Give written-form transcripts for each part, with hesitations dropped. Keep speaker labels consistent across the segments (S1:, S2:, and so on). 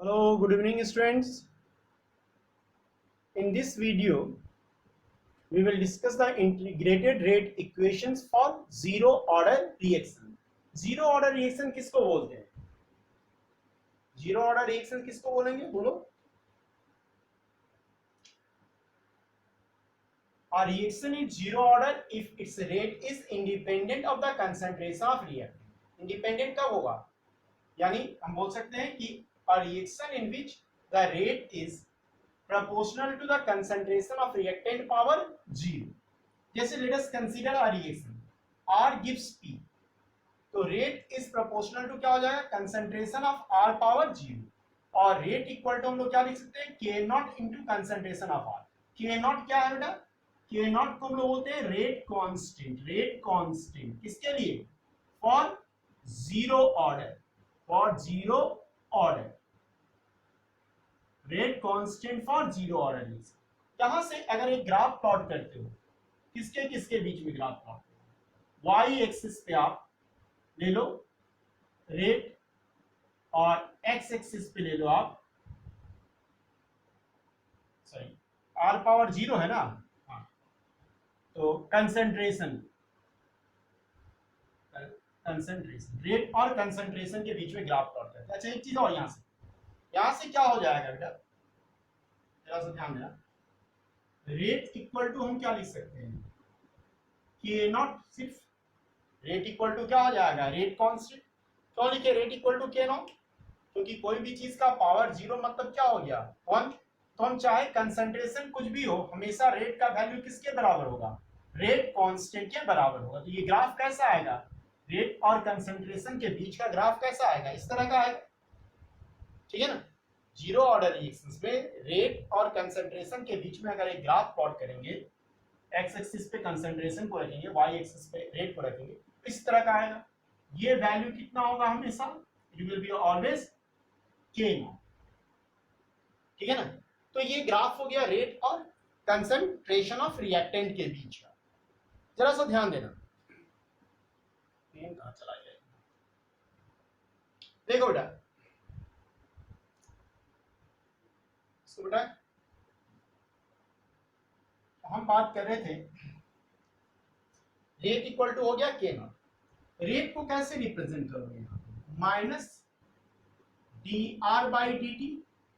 S1: Hello, good evening students. In this video, we will discuss the integrated rate equations for zero order reaction. Zero order reaction किसको बोलते हैं? Zero order reaction किसको बोलेंगे? बोलो. A reaction is zero order if its rate is independent of the concentration of reactant. Independent कब होगा? यानी हम बोल सकते हैं कि a reaction in which the rate is proportional to the concentration of reactant power 0. जैसे let us consider a reaction R gives P, तो रेट इज प्रोपोर्शनल टू क्या हो जाएगा? कंसंट्रेशन ऑफ R पावर 0, और रेट इक्वल टू हम लोग क्या लिख सकते हैं? K not into concentration of R. K not क्या है बेटा? K नॉट को हम लोग बोलते हैं रेट कांस्टेंट. रेट कांस्टेंट किसके लिए? For zero order. For zero order rate constant for zero order. यहां से अगर एक ग्राफ प्लॉट करते हो, किसके किसके बीच में ग्राफ प्लॉट करो? वाई एक्सिस पे आप ले लो रेट, और एक्स एक्सिस पे ले लो आप, सॉरी आर पावर 0 है ना, हाँ, तो कंसंट्रेशन. कंसंट्रेशन रेट और कंसंट्रेशन के बीच में ग्राफ प्लॉट करते हैं. अच्छा, एक चीज और, यहां से क्या हो जाएगा बेटा? जरा सा ध्यान देना. रेट इक्वल टू हम क्या लिख सकते हैं? के नॉट. सिर्फ रेट इक्वल टू क्या हो जाएगा? Rate constant. क्यों लिखे रेट इक्वल टू के नॉट? क्योंकि कोई भी चीज का पावर 0 मतलब क्या हो गया? 1. तो हम चाहे कंसंट्रेशन कुछ भी हो, हमेशा रेट का वैल्यू किसके बराबर होगा? रेट कांस्टेंट के बराबर होगा. तो ये ग्राफ कैसा आएगा? रेट और कंसंट्रेशन के बीच का ग्राफ कैसा आएगा? इस तरह का आएगा. ठीक है ना? जीरो ऑर्डर रिएक्शंस में रेट और कंसंट्रेशन के बीच में अगर एक ग्राफ प्लॉट करेंगे, एक्स एक्सिस पे कंसंट्रेशन को रखेंगे, वाई एक्सिस पे रेट को रखेंगे, इस तरह का आएगा. ये वैल्यू कितना होगा हमेशा? इट विल बी ऑलवेज के नॉट. ठीक है ना? तो ये ग्राफ हो गया रेट और कंसंट्रेशन ऑफ रिएक्टेंट के बीच का. जरा सा ध्यान देना. पेन कहां चला गया? देखो बेटा, इसको बेटा हम बात कर रहे थे, रेट इक्वल टू हो गया के नॉट. रेट को कैसे रिप्रेजेंट करोगे? Minus D R by D T.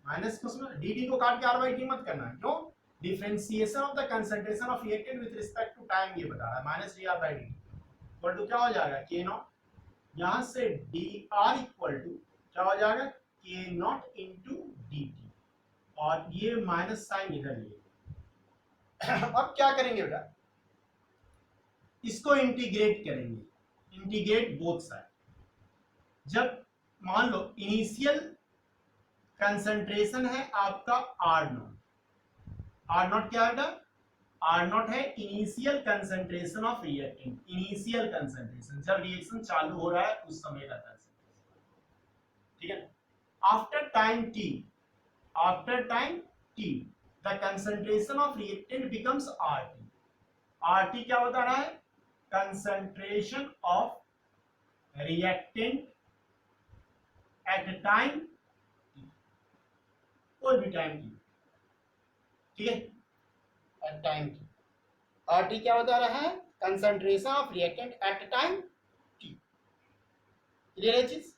S1: Minus को सुनो, डी टी को काट के आर बाई टी मत करना. क्यों? Differentiation of the concentration of reactant with respect to time ये बता रहा है. Minus D R by D T equal to क्या हो जाएगा? के नॉट. यहां से डी आर इक्वल टू क्या हो जाएगा? के नॉट इंटू डी टी, और ये माइनस साइन इधर लिए. अब क्या करेंगे बेटा? इसको इंटीग्रेट करेंगे. Integrate both side. जब मान लो इनिशियल कंसंट्रेशन है आपका आर नॉट. आर नॉट क्या है बेटा? आर नॉट है initial concentration of reactant. Initial concentration जब रिएक्शन चालू हो रहा है उस समय का कंसंट्रेशन. ठीक है? After time T, after time T the concentration of reactant becomes R T. R T क्या बता रहा है? Concentration of reactant at time, कोई भी टाइम टी. ठीक है? At time T. R T क्या बता रहा है? Concentration of reactant at time T. Clear है चीज?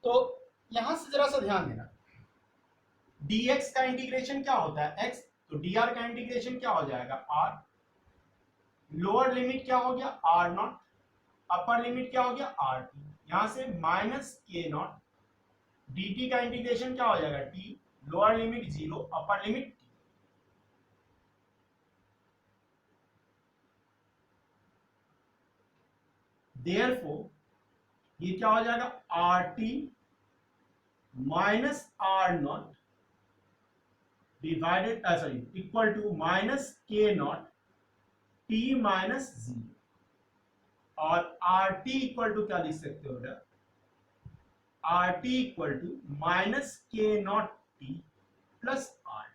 S1: तो यहां से जरा सा ध्यान देना. dx का इंटीग्रेशन क्या होता है? x. तो dr का इंटीग्रेशन क्या हो जाएगा? r. लोअर लिमिट क्या हो गया? r not. अपर लिमिट क्या हो गया? r t. यहां से माइनस के नॉट. dt का इंटीग्रेशन क्या हो जाएगा? t. Lower limit 0, upper limit t. Therefore ये क्या हो जाएगा? rt minus R not divided sorry equal to minus K not T minus 0, और आर टी इक्वल टू क्या लिख सकते हो बेटा? R T equal to minus K not T plus R.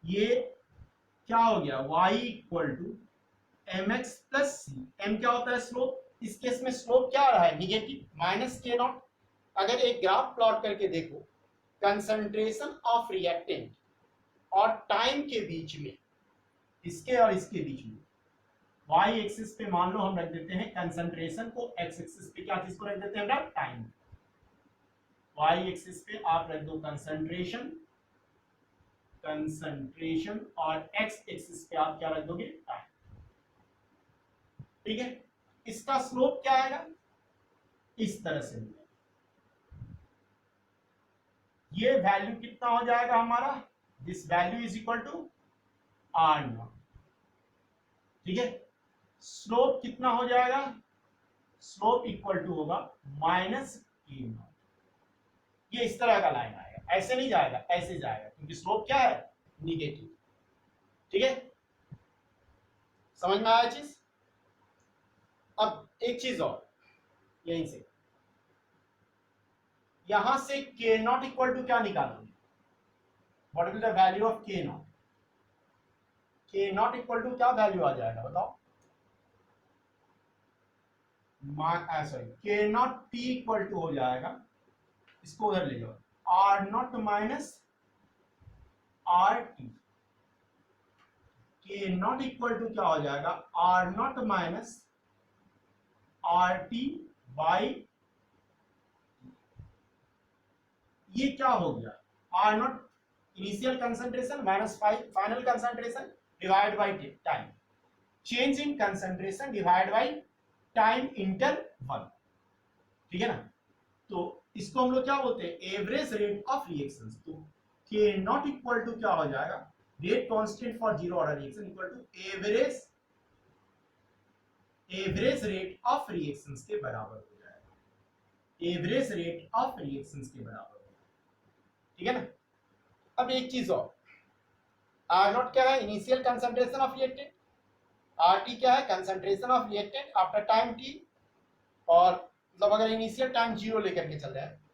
S1: ये क्या हो गया? y equal to M X plus C. M क्या होता है? स्लोप. इस केस में स्लोप क्या आ रहा है, निगेटिव, माइनस के नॉट। अगर एक ग्राफ प्लॉट करके देखो कंसंट्रेशन ऑफ रिएक्टेंट और टाइम के बीच में, इसके और इसके बीच में, वाई एक्सिस पे मान लो हम रख देते हैं कंसंट्रेशन को, एक्स एक्सिस पे क्या चीज को रख देते हैं, टाइम। वाई एक्सिस पे आप रख दो कंसंट्रेशन, कंसंट्रेशन, और एक्स एक्सिस पे आप क्या रख दोगे, टाइम। ठीक है, इसका स्लोप क्या आएगा, इस तरह से मिलेगा। ये वैल्यू कितना हो जाएगा हमारा, this value is equal to R not. ठीक है, स्लोप कितना हो जाएगा, स्लोप इक्वल टू होगा माइनस के नॉट। ये इस तरह का लाइन आएगा, ऐसे नहीं जाएगा, ऐसे जाएगा, क्योंकि स्लोप क्या है, निगेटिव। ठीक है, समझ में आया चीज। अब एक चीज और, यहीं से यहां से के नॉट इक्वल टू क्या निकालोगे, what will the value of के not, K naught equal to क्या वैल्यू आ जाएगा बताओ, सॉरी के नॉट टी इक्वल टू हो जाएगा, इसको उधर ले जाओ, R naught minus R T. K naught equal to क्या हो जाएगा, R naught minus R T by, ये क्या हो गया, R naught initial concentration minus final concentration divide by time, change in concentration divide by time interval. ठीक है ना, तो इसको हम लोग क्या बोलते हैं, एवरेज रेट ऑफ रिएक्शंस। तो के नॉट इक्वल टू क्या हो जाएगा, rate constant for zero order reaction equal to average rate of reactions के बराबर हो जाएगा, एवरेज रेट ऑफ रिएक्शंस के बराबर। ठीक है ना, अब एक चीज और, आर नॉट क्या है, initial concentration of reactant, are T क्या है, concentration of reactant after time T, और मतलब अगर इनिशियल टाइम जीरो लेकर के चल रहा है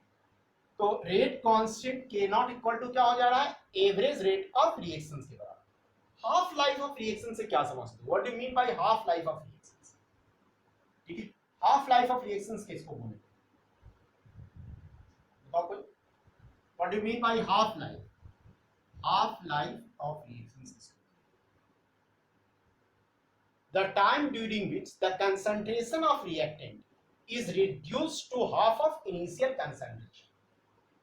S1: तो रेट कांस्टेंट के नॉट इक्वल टू क्या हो जा रहा है, एवरेज रेट ऑफ रिएक्शंस के बराबर। हाफ लाइफ ऑफ रिएक्शन से क्या समझते हो, what do you mean by half life of reactions. ठीक है, हाफ लाइफ ऑफ रिएक्शंस किसको बोलते हैं, बताओ कोई, what do you mean by half life, half life of reactions, the time during which the concentration of reactant is reduced to half of initial concentration।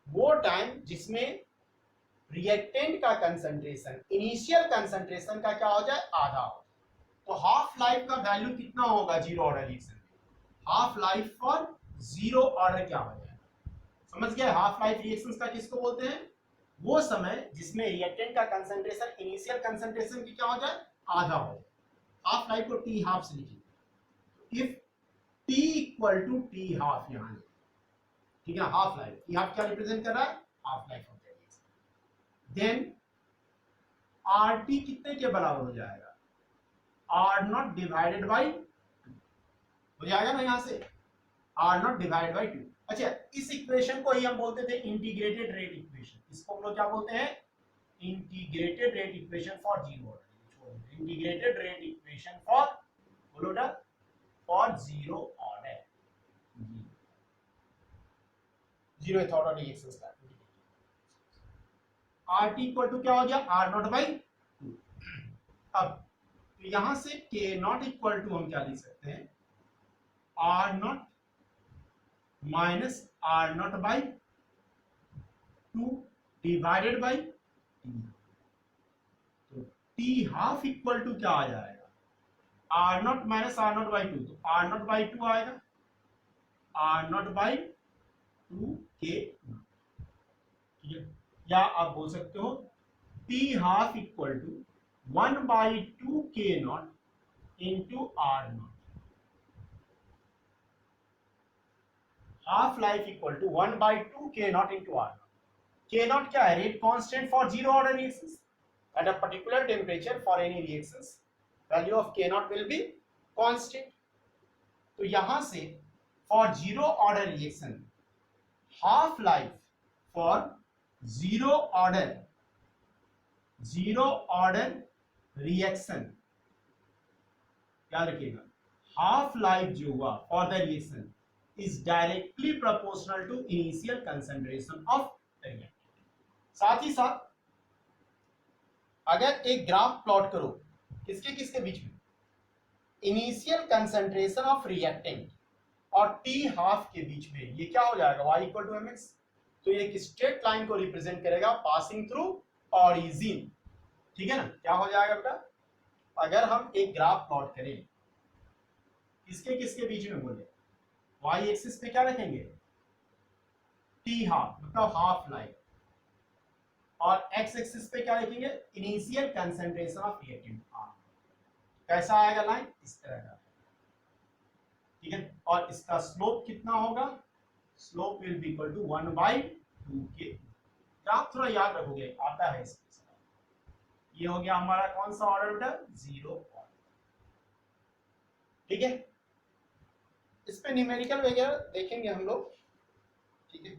S1: वो time जिसमें reactant का concentration initial concentration का क्या हो जाए, आधा हो। तो हाफ लाइफ का वैल्यू कितना होगा जीरो ऑर्डर रिएक्शन में, half life for zero order क्या हो जाएगा, समझ गए। हाफ लाइफ रिएक्शंस का किसको बोलते हैं, वो समय जिसमें रिएक्टेंट का कंसंट्रेशन इनिशियल कंसंट्रेशन की क्या हो जाए, आधा हो जाए। हाफ लाइफ को टी हाफ से लिखिए, if T equal to T half, यहां ठीक है, हाफ लाइफ, टी हाफ क्या रिप्रेजेंट कर रहा है, half life of the reaction. Then R T कितने के बराबर हो जाएगा, आर नॉट डिवाइडेड बाई हो जाएगा ना, यहां से आर नॉट डिवाइड बाई 2। अच्छा, इस इक्वेशन को ही हम बोलते थे इंटीग्रेटेड रेट इक्वेशन, इसको हम लोग क्या बोलते हैं, integrated rate equation for zero order, integrated rate equation for, बोलो ना, for zero order, zero order reactions का। आर टी इक्वल टू क्या हो गया, आर नॉट बाई 2। अब तो यहां से के नॉट इक्वल टू हम क्या लिख सकते हैं, R naught minus R naught by 2 divided by T. तो टी हाफ इक्वल टू क्या आ जाएगा, R naught minus R naught by 2, तो आर नॉट बाई 2 आएगा, आर नॉट बाई 2 के, ठीक है। या आप बोल सकते हो T half equal to 1/2 K naught into R naught, half life equal to 1/2 K naught into R naught. K naught क्या है, rate constant for zero order reactions at a particular temperature for any reactions, value of k naught will be constant। तो यहां से for zero order reaction, half life for zero order reaction क्या लिखेगा, half life जो हुआ for the reaction is directly proportional to initial concentration of the reactant. साथ ही साथ अगर एक ग्राफ प्लॉट करो किसके किसके बीच में, इनिशियल कंसंट्रेशन ऑफ रिएक्टेंट और टी हाफ के बीच में, ये क्या हो जाएगा y इक्वल टू mx। तो ये एक स्ट्रेट लाइन को रिप्रेजेंट करेगा पासिंग थ्रू ऑरिजिन, ठीक है ना। क्या हो जाएगा बेटा, अगर हम एक ग्राफ प्लॉट करें किसके किसके बीच में बोले, y एक्सिस पे क्या रखेंगे, टी हाफ मतलब हाफ लाइफ, और x एक्सिस पे क्या लिखेंगे, initial concentration of reactant R। कैसा आएगा लाइन, इस तरह का, ठीक है। और इसका स्लोप कितना होगा, slope will be equal to 1/2k। आप थोड़ा याद रखोगे, आता है इसमें। ये हो गया हमारा कौन सा ऑर्डर बेटा, 0 ऑर्डर, ठीक है। इस पे न्यूमेरिकल वगैरह देखेंगे हम लोग, ठीक है।